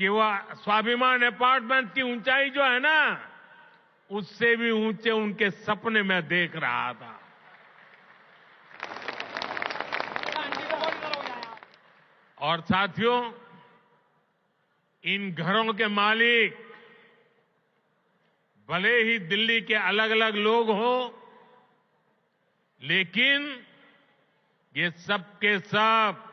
कि वह स्वाभिमान अपार्टमेंट की ऊंचाई जो है ना, उससे भी ऊंचे उनके सपने में देख रहा था। और साथियों, इन घरों के मालिक भले ही दिल्ली के अलग अलग लोग हों, लेकिन ये सब के सब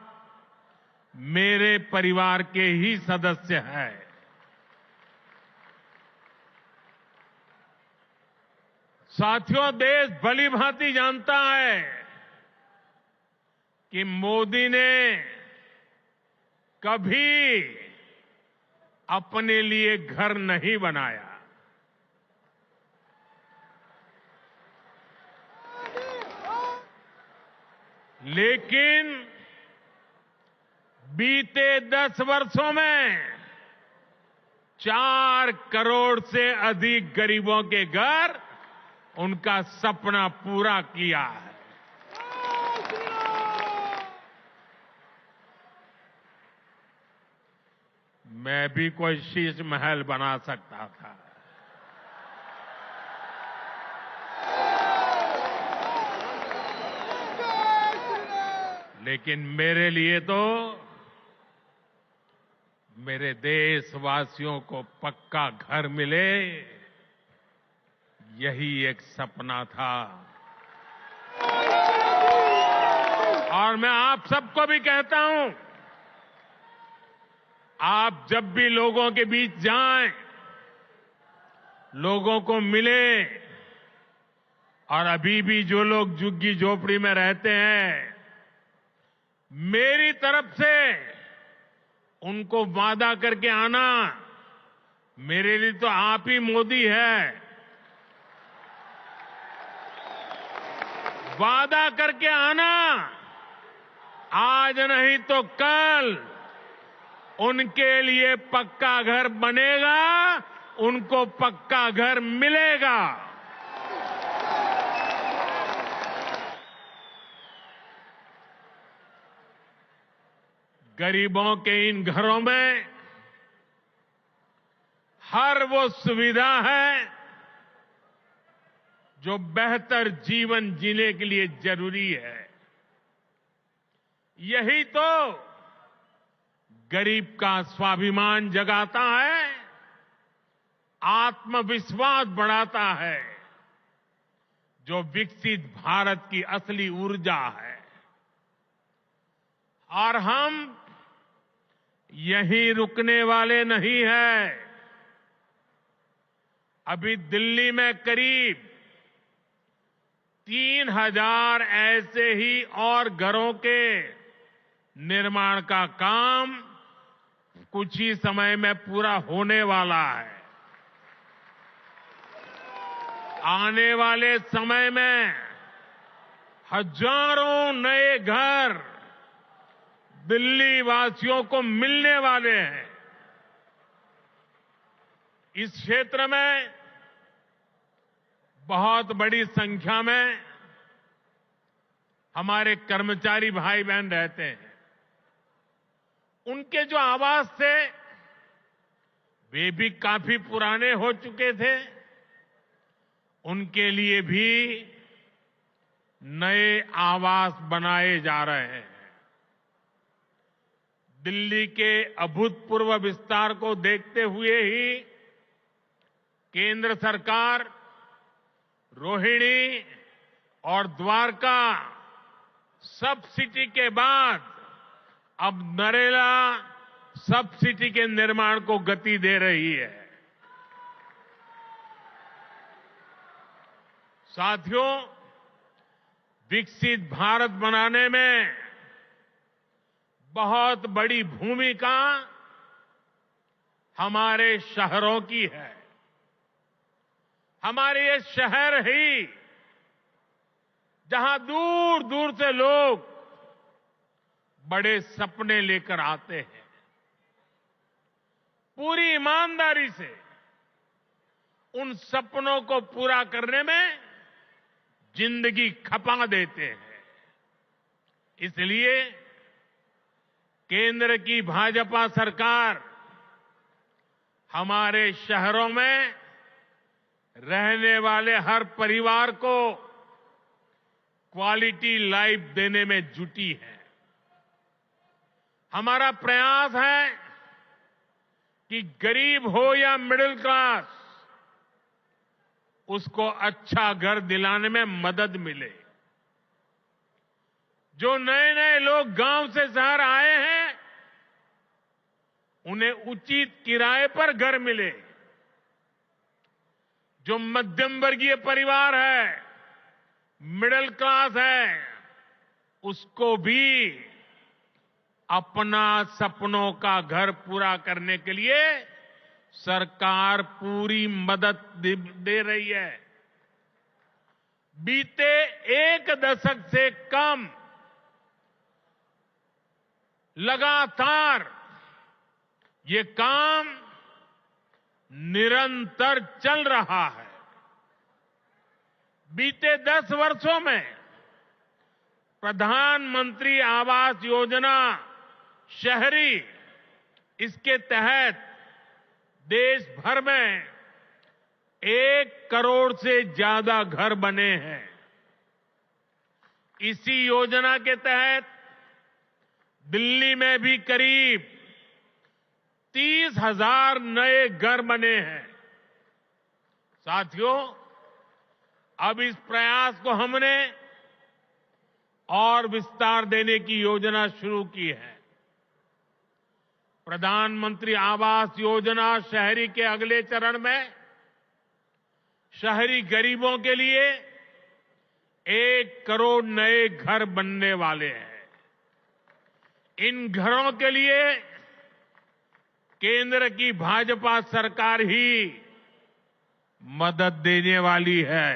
मेरे परिवार के ही सदस्य हैं। साथियों, देश भली भांति जानता है कि मोदी ने कभी अपने लिए घर नहीं बनाया। लेकिन बीते 10 वर्षों में 4 करोड़ से अधिक गरीबों के घर उनका सपना पूरा किया है। मैं भी कोई शीश महल बना सकता था, लेकिन मेरे लिए तो मेरे देशवासियों को पक्का घर मिले, यही एक सपना था। और मैं आप सबको भी कहता हूं, आप जब भी लोगों के बीच जाएं, लोगों को मिले, और अभी भी जो लोग झुग्गी झोपड़ी में रहते हैं, मेरी तरफ से उनको वादा करके आना, मेरे लिए तो आप ही मोदी है। वादा करके आना, आज नहीं तो कल उनके लिए पक्का घर बनेगा, उनको पक्का घर मिलेगा। गरीबों के इन घरों में हर वो सुविधा है जो बेहतर जीवन जीने के लिए जरूरी है। यही तो गरीब का स्वाभिमान जगाता है, आत्मविश्वास बढ़ाता है, जो विकसित भारत की असली ऊर्जा है। और हम यहीं रुकने वाले नहीं हैं। अभी दिल्ली में करीब 3000 ऐसे ही और घरों के निर्माण का काम कुछ ही समय में पूरा होने वाला है। आने वाले समय में हजारों नए घर दिल्ली वासियों को मिलने वाले हैं। इस क्षेत्र में बहुत बड़ी संख्या में हमारे कर्मचारी भाई बहन रहते हैं। उनके जो आवास थे, वे भी काफी पुराने हो चुके थे। उनके लिए भी नए आवास बनाए जा रहे हैं। दिल्ली के अभूतपूर्व विस्तार को देखते हुए ही केंद्र सरकार रोहिणी और द्वारका सब सिटी के बाद अब नरेला सब सिटी के निर्माण को गति दे रही है। साथियों, विकसित भारत बनाने में बहुत बड़ी भूमिका हमारे शहरों की है। हमारे ये शहर ही जहां दूर दूर से लोग बड़े सपने लेकर आते हैं, पूरी ईमानदारी से उन सपनों को पूरा करने में जिंदगी खपा देते हैं। इसलिए केंद्र की भाजपा सरकार हमारे शहरों में रहने वाले हर परिवार को क्वालिटी लाइफ देने में जुटी है। हमारा प्रयास है कि गरीब हो या मिडिल क्लास, उसको अच्छा घर दिलाने में मदद मिले। जो नए नए लोग गांव से शहर आए हैं, उन्हें उचित किराए पर घर मिले। जो मध्यम वर्गीय परिवार है, मिडिल क्लास है, उसको भी अपना सपनों का घर पूरा करने के लिए सरकार पूरी मदद दे रही है। बीते एक दशक से कम लगातार ये काम निरंतर चल रहा है। बीते 10 वर्षों में प्रधानमंत्री आवास योजना शहरी, इसके तहत देश भर में 1 करोड़ से ज्यादा घर बने हैं। इसी योजना के तहत दिल्ली में भी करीब 30,000 नए घर बने हैं। साथियों, अब इस प्रयास को हमने और विस्तार देने की योजना शुरू की है। प्रधानमंत्री आवास योजना शहरी के अगले चरण में शहरी गरीबों के लिए 1 करोड़ नए घर बनने वाले हैं। इन घरों के लिए केंद्र की भाजपा सरकार ही मदद देने वाली है।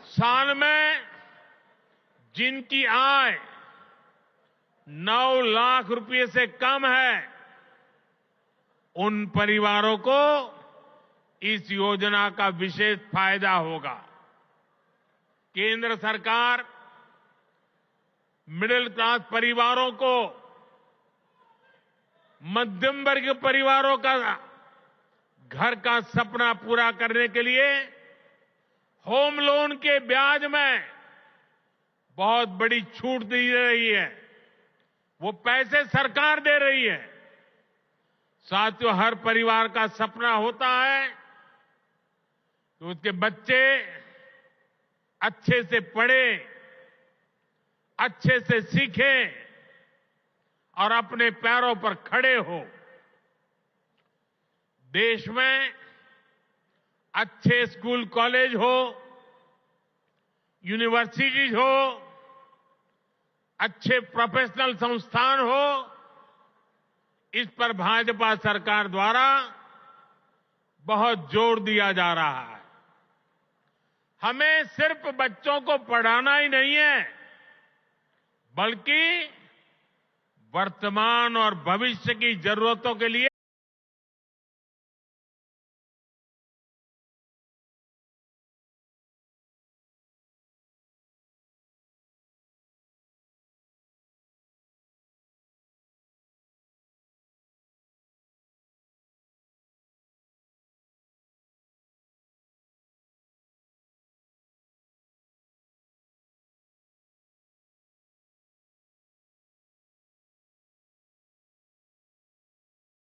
साल में जिनकी आय 9 लाख रुपए से कम है, उन परिवारों को इस योजना का विशेष फायदा होगा। केंद्र सरकार मिडिल क्लास परिवारों को, मध्यम वर्ग परिवारों का घर का सपना पूरा करने के लिए होम लोन के ब्याज में बहुत बड़ी छूट दी रही है। वो पैसे सरकार दे रही है। साथियों, हर परिवार का सपना होता है कि उसके बच्चे अच्छे से पढ़ें, अच्छे से सीखें और अपने पैरों पर खड़े हो। देश में अच्छे स्कूल कॉलेज हो, यूनिवर्सिटीज हो, अच्छे प्रोफेशनल संस्थान हो, इस पर भाजपा सरकार द्वारा बहुत जोर दिया जा रहा है। हमें सिर्फ बच्चों को पढ़ाना ही नहीं है, बल्कि वर्तमान और भविष्य की जरूरतों के लिए